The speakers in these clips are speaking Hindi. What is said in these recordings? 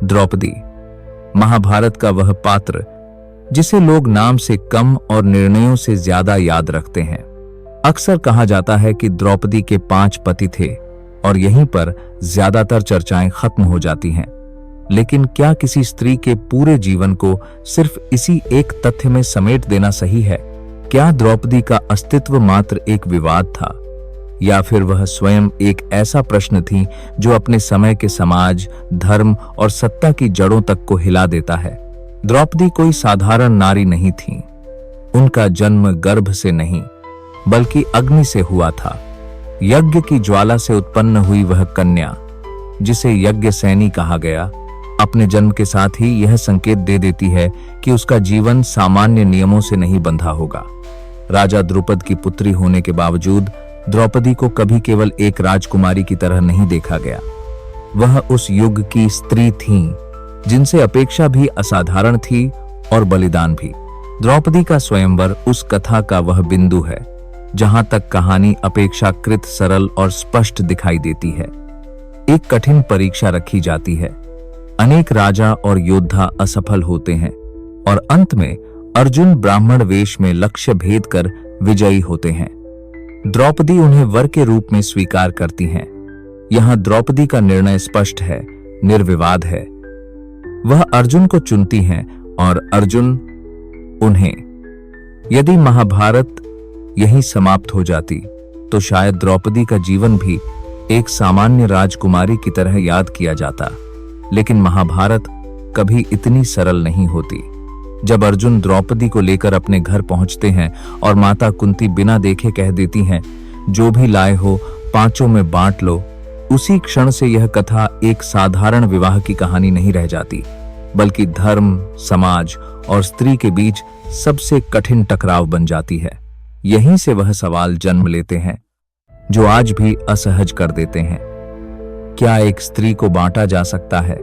द्रौपदी, महाभारत का वह पात्र जिसे लोग नाम से कम और निर्णयों से ज्यादा याद रखते हैं। अक्सर कहा जाता है कि द्रौपदी के 5 पति थे और यहीं पर ज्यादातर चर्चाएं खत्म हो जाती हैं। लेकिन क्या किसी स्त्री के पूरे जीवन को सिर्फ इसी एक तथ्य में समेट देना सही है? क्या द्रौपदी का अस्तित्व मात्र एक विवाद था, या फिर वह स्वयं एक ऐसा प्रश्न थी जो अपने समय के समाज, धर्म और सत्ता की जड़ों तक को हिला देता है? द्रौपदी कोई साधारण नारी नहीं थी। उनका जन्म गर्भ से नहीं बल्कि अग्नि से हुआ था। यज्ञ की ज्वाला से उत्पन्न हुई वह कन्या, जिसे यज्ञ सैनी कहा गया, अपने जन्म के साथ ही यह संकेत दे देती है कि उसका जीवन सामान्य नियमों से नहीं बंधा होगा। राजा द्रुपद की पुत्री होने के बावजूद द्रौपदी को कभी केवल एक राजकुमारी की तरह नहीं देखा गया। वह उस युग की स्त्री थीं, जिनसे अपेक्षा भी असाधारण थी और बलिदान भी। द्रौपदी का स्वयंवर उस कथा का वह बिंदु है जहां तक कहानी अपेक्षाकृत सरल और स्पष्ट दिखाई देती है। एक कठिन परीक्षा रखी जाती है, अनेक राजा और योद्धा असफल होते हैं और अंत में अर्जुन ब्राह्मण वेश में लक्ष्य भेद कर विजयी होते हैं। द्रौपदी उन्हें वर के रूप में स्वीकार करती हैं। यहां द्रौपदी का निर्णय स्पष्ट है, निर्विवाद है। वह अर्जुन को चुनती हैं और अर्जुन उन्हें। यदि महाभारत यहीं समाप्त हो जाती तो शायद द्रौपदी का जीवन भी एक सामान्य राजकुमारी की तरह याद किया जाता। लेकिन महाभारत कभी इतनी सरल नहीं होती। जब अर्जुन द्रौपदी को लेकर अपने घर पहुंचते हैं और माता कुंती बिना देखे कह देती हैं, जो भी लाए हो 5 में बांट लो, उसी क्षण से यह कथा एक साधारण विवाह की कहानी नहीं रह जाती, बल्कि धर्म, समाज और स्त्री के बीच सबसे कठिन टकराव बन जाती है। यहीं से वह सवाल जन्म लेते हैं जो आज भी असहज कर देते हैं। क्या एक स्त्री को बांटा जा सकता है?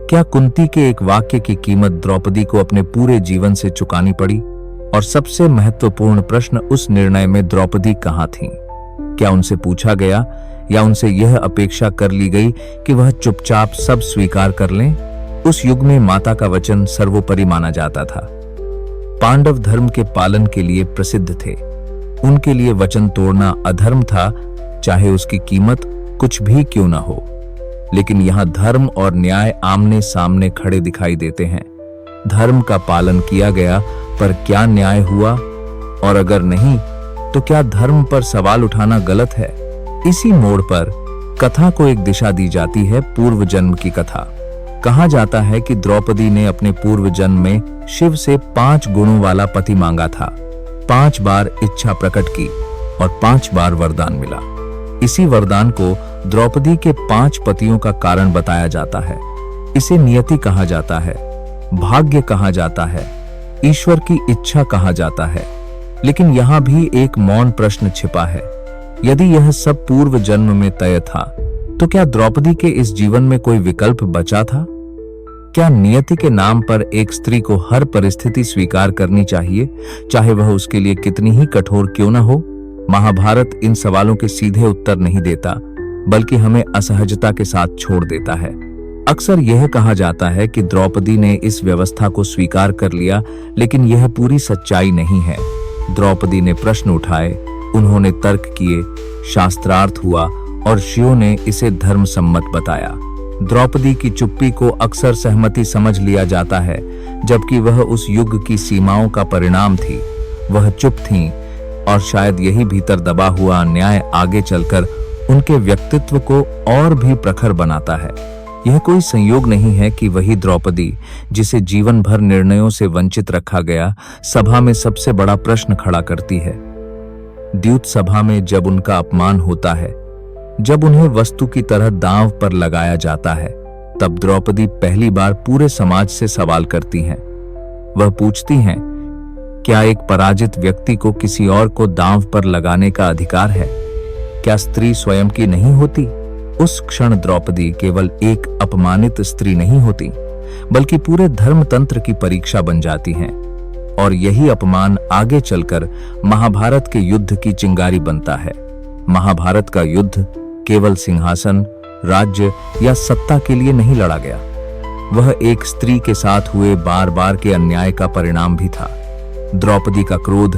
क्या कुंती के एक वाक्य की कीमत द्रौपदी को अपने पूरे जीवन से चुकानी पड़ी? और सबसे महत्वपूर्ण प्रश्न, उस निर्णय में द्रौपदी कहाँ थी? क्या उनसे पूछा गया या उनसे यह अपेक्षा कर ली गई कि वह चुपचाप सब स्वीकार कर लें? उस युग में माता का वचन सर्वोपरि माना जाता था। पांडव धर्म के पालन के लिए प्रसिद्ध थे। उनके लिए वचन तोड़ना अधर्म था, चाहे उसकी कीमत कुछ भी क्यों न हो। लेकिन यहां धर्म और न्याय आमने सामने खड़े दिखाई देते हैं। धर्म का पालन किया गया, पर क्या न्याय हुआ? और अगर नहीं, तो क्या धर्म पर सवाल उठाना गलत है? इसी मोड़ पर कथा को एक दिशा दी जाती है, पूर्व जन्म की कथा। कहा जाता है कि द्रौपदी ने अपने पूर्व जन्म में शिव से 5 गुणों वाला पति मांगा था। 5 बार इच्छा प्रकट की और 5 बार वरदान मिला। इसी वरदान को द्रौपदी के 5 पतियों का कारण बताया जाता है। इसे नियति कहा जाता है, भाग्य कहा जाता है, ईश्वर की इच्छा कहा जाता है। लेकिन यहां भी एक मौन प्रश्न छिपा है। यदि यह सब पूर्व जन्म में तय था, तो क्या द्रौपदी के इस जीवन में कोई विकल्प बचा था? क्या नियति के नाम पर एक स्त्री को हर परिस्थिति स्वीकार करनी चाहिए, चाहे वह उसके लिए कितनी ही कठोर क्यों न हो? महाभारत इन सवालों के सीधे उत्तर नहीं देता, बल्कि हमें असहजता के साथ छोड़ देता है। अक्सर यह कहा जाता है कि द्रौपदी ने इस व्यवस्था को स्वीकार कर लिया, लेकिन यह पूरी सच्चाई नहीं है। द्रौपदी ने प्रश्न उठाए, उन्होंने तर्क किए, शास्त्रार्थ हुआ और ऋषियों ने इसे धर्म सम्मत बताया। द्रौपदी की चुप्पी को अक्सर सहमति समझ लिया जाता है, जबकि वह उस युग की सीमाओं का परिणाम थी। वह चुप थीं और शायद यही भीतर दबा हुआ अन्याय आगे चलकर उनके व्यक्तित्व को और भी प्रखर बनाता है। यह कोई संयोग नहीं है कि वही द्रौपदी, जिसे जीवन भर निर्णयों से वंचित रखा गया, सभा में सबसे बड़ा प्रश्न खड़ा करती है। द्यूत सभा में जब उनका अपमान होता है, जब उन्हें वस्तु की तरह दांव पर लगाया जाता है, तब द्रौपदी पहली बार पूरे समाज से सवाल करती हैं। वह पूछती हैं, क्या एक पराजित व्यक्ति को किसी और को दांव पर लगाने का अधिकार है? क्या स्त्री स्वयं की नहीं होती? उस क्षण द्रौपदी केवल एक अपमानित स्त्री नहीं होती, बल्कि पूरे धर्मतंत्र की परीक्षा बन जाती हैं। और यही अपमान आगे चलकर महाभारत के युद्ध की चिंगारी बनता है। महाभारत का युद्ध केवल सिंहासन, राज्य या सत्ता के लिए नहीं लड़ा गया। वह एक स्त्री के साथ हुए बार बार के अन्याय का परिणाम भी था। द्रौपदी का क्रोध,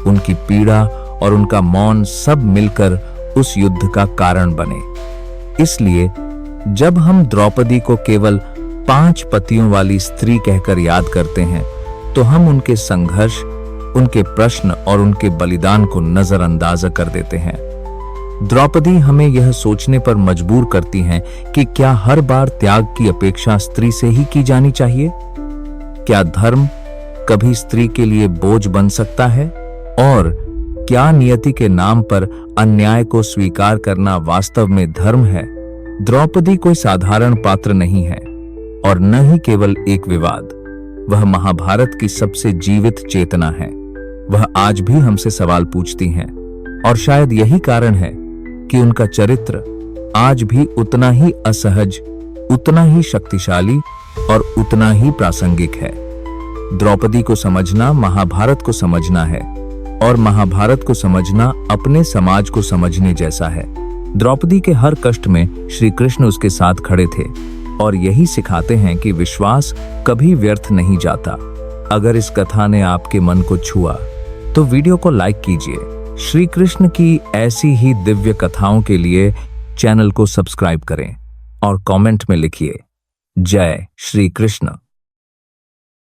उनकी पीड़ा और उनका मौन सब मिलकर उस युद्ध का कारण बने। इसलिए जब हम द्रौपदी को केवल 5 पतियों वाली स्त्री कहकर याद करते हैं, तो हम उनके संघर्ष, उनके प्रश्न और उनके बलिदान को नजरअंदाज कर देते हैं। द्रौपदी हमें यह सोचने पर मजबूर करती हैं कि क्या हर बार त्याग की अपेक्षा स्त्री से ही की जानी चाहिए? क्या धर्म कभी स्त्री के लिए बोझ बन सकता है? और क्या नियति के नाम पर अन्याय को स्वीकार करना वास्तव में धर्म है? द्रौपदी कोई साधारण पात्र नहीं है और न ही केवल एक विवाद। वह महाभारत की सबसे जीवित चेतना है। वह आज भी हमसे सवाल पूछती हैं और शायद यही कारण है कि उनका चरित्र आज भी उतना ही असहज, उतना ही शक्तिशाली और उतना ही प्रासंगिक है। द्रौपदी को समझना महाभारत को समझना है और महाभारत को समझना अपने समाज को समझने जैसा है। द्रौपदी के हर कष्ट में श्री कृष्ण उसके साथ खड़े थे और यही सिखाते हैं कि विश्वास कभी व्यर्थ नहीं जाता। अगर इस कथा ने आपके मन को छुआ तो वीडियो को लाइक कीजिए। श्री कृष्ण की ऐसी ही दिव्य कथाओं के लिए चैनल को सब्सक्राइब करें और कमेंट में लिखिए जय श्री कृष्ण।